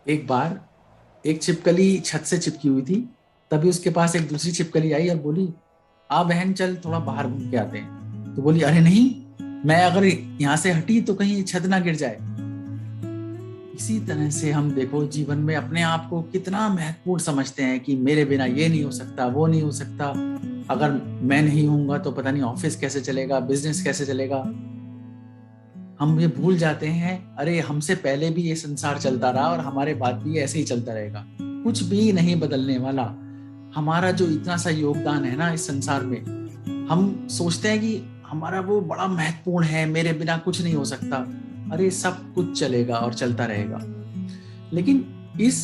एक बार एक छिपकली छत से चिपकी हुई थी। तभी उसके पास एक दूसरी छिपकली आई और बोली, आ बहन चल थोड़ा बाहर घूम के आते हैं। तो बोली, अरे नहीं, मैं अगर यहाँ से हटी तो कहीं छत ना गिर जाए। इसी तरह से हम देखो जीवन में अपने आप को कितना महत्वपूर्ण समझते हैं कि मेरे बिना ये नहीं हो सकता, वो नहीं हो सकता, अगर मैं नहीं होऊंगा तो पता नहीं ऑफिस कैसे चलेगा, बिजनेस कैसे चलेगा। हम ये भूल जाते हैं, अरे हमसे पहले भी ये संसार चलता रहा और हमारे बाद भी ऐसे ही चलता रहेगा, कुछ भी नहीं बदलने वाला। हमारा जो इतना सा योगदान है ना इस संसार में, हम सोचते हैं कि हमारा वो बड़ा महत्वपूर्ण है, मेरे बिना कुछ नहीं हो सकता। अरे सब कुछ चलेगा और चलता रहेगा। लेकिन इस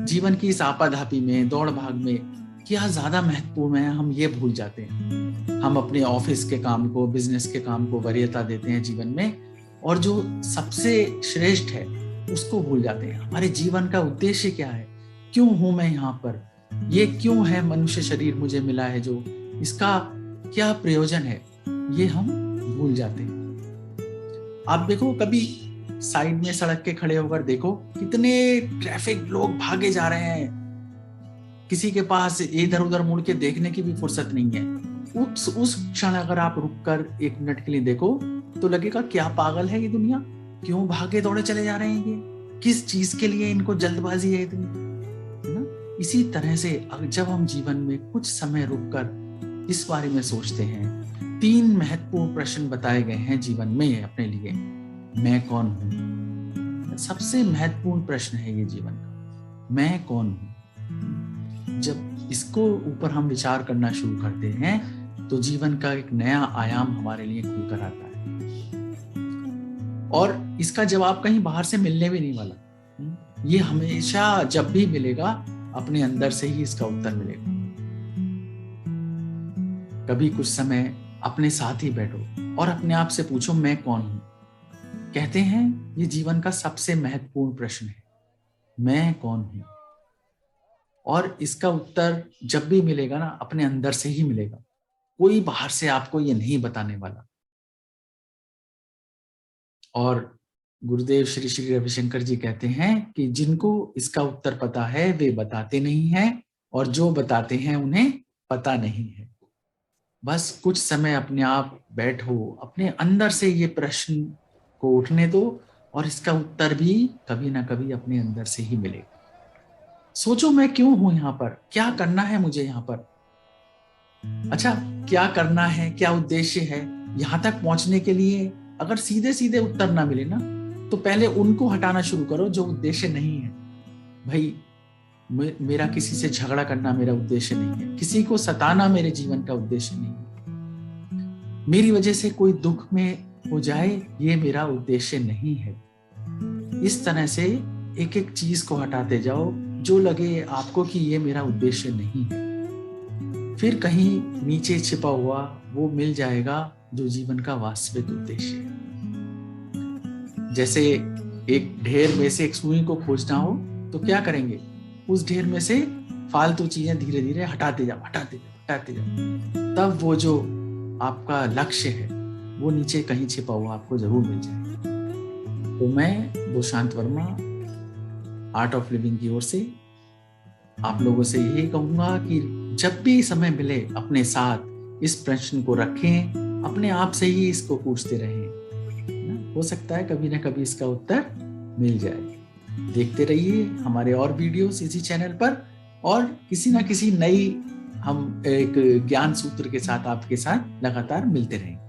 जीवन की इस आपाधापी में, दौड़ भाग में क्या ज्यादा महत्वपूर्ण है, हम ये भूल जाते हैं। हम अपने ऑफिस के काम को, बिजनेस के काम को वरीयता देते हैं जीवन में, और जो सबसे श्रेष्ठ है उसको भूल जाते हैं। हमारे जीवन का उद्देश्य क्या है, क्यों हूं मैं यहाँ पर, ये क्यों है मनुष्य शरीर मुझे मिला है, जो इसका क्या प्रयोजन है, ये हम भूल जाते हैं। आप देखो कभी साइड में सड़क के खड़े होकर देखो, कितने ट्रैफिक लोग भागे जा रहे हैं, किसी के पास इधर उधर मुड़ के देखने की भी फुर्सत नहीं है। उस क्षण अगर आप रुककर 1 मिनट के लिए देखो तो लगेगा क्या पागल है ये दुनिया, क्यों भागे दौड़े चले जा रहे हैं, ये किस चीज के लिए इनको जल्दबाजी है इतनी, है ना। इसी तरह से जब हम जीवन में कुछ समय रुककर इस बारे में सोचते हैं, 3 महत्वपूर्ण प्रश्न बताए गए हैं जीवन में अपने लिए। मैं कौन हूं, सबसे महत्वपूर्ण प्रश्न है ये जीवन का, मैं कौन हूं। जब इसको ऊपर हम विचार करना शुरू करते हैं तो जीवन का एक नया आयाम हमारे लिए खुलकर आता है, और इसका जवाब कहीं बाहर से मिलने भी नहीं वाला। ये हमेशा जब भी मिलेगा अपने अंदर से ही इसका उत्तर मिलेगा। कभी कुछ समय अपने साथ ही बैठो और अपने आप से पूछो, मैं कौन हूं। कहते हैं ये जीवन का सबसे महत्वपूर्ण प्रश्न है, मैं कौन हूं। और इसका उत्तर जब भी मिलेगा ना, अपने अंदर से ही मिलेगा, कोई बाहर से आपको ये नहीं बताने वाला। और गुरुदेव श्री श्री रविशंकर जी कहते हैं कि जिनको इसका उत्तर पता है वे बताते नहीं हैं, और जो बताते हैं उन्हें पता नहीं है। बस कुछ समय अपने आप बैठो, अपने अंदर से ये प्रश्न को उठने दो, और इसका उत्तर भी कभी ना कभी अपने अंदर से ही मिलेगा। सोचो, मैं क्यों हूं यहाँ पर, क्या करना है मुझे यहाँ पर। अच्छा, क्या करना है, क्या उद्देश्य है यहाँ तक पहुंचने के लिए। अगर सीधे सीधे उत्तर ना मिले ना, तो पहले उनको हटाना शुरू करो जो उद्देश्य नहीं है। भाई, मेरा किसी से झगड़ा करना मेरा उद्देश्य नहीं है, किसी को सताना मेरे जीवन का उद्देश्य नहीं है, मेरी वजह से कोई दुख में हो जाए ये मेरा उद्देश्य नहीं है। इस तरह से एक एक चीज को हटाते जाओ जो लगे आपको कि ये मेरा उद्देश्य नहीं है। फिर कहीं नीचे छिपा हुआ वो मिल जाएगा जो जीवन का वास्तविक उद्देश्य है। जैसे एक ढेर में से एक सुई को खोजना हो तो क्या करेंगे, उस ढेर में से फालतू चीजें धीरे धीरे हटाते जाओ, हटाते जाओ, हटाते जाओ। तब वो जो आपका लक्ष्य है वो नीचे कहीं छिपा हुआ आपको जरूर मिल जाएगा। तो मैं Dushant Verma art of living की ओर से आप लोगों से यही कहूंगा कि जब भी समय मिले अपने साथ इस प्रश्न को रखें, अपने आप से ही इसको पूछते रहें। हो सकता है कभी ना कभी इसका उत्तर मिल जाए। देखते रहिए हमारे और वीडियोस इसी चैनल पर, और किसी ना किसी नई हम एक ज्ञान सूत्र के साथ आपके साथ लगातार मिलते रहेंगे।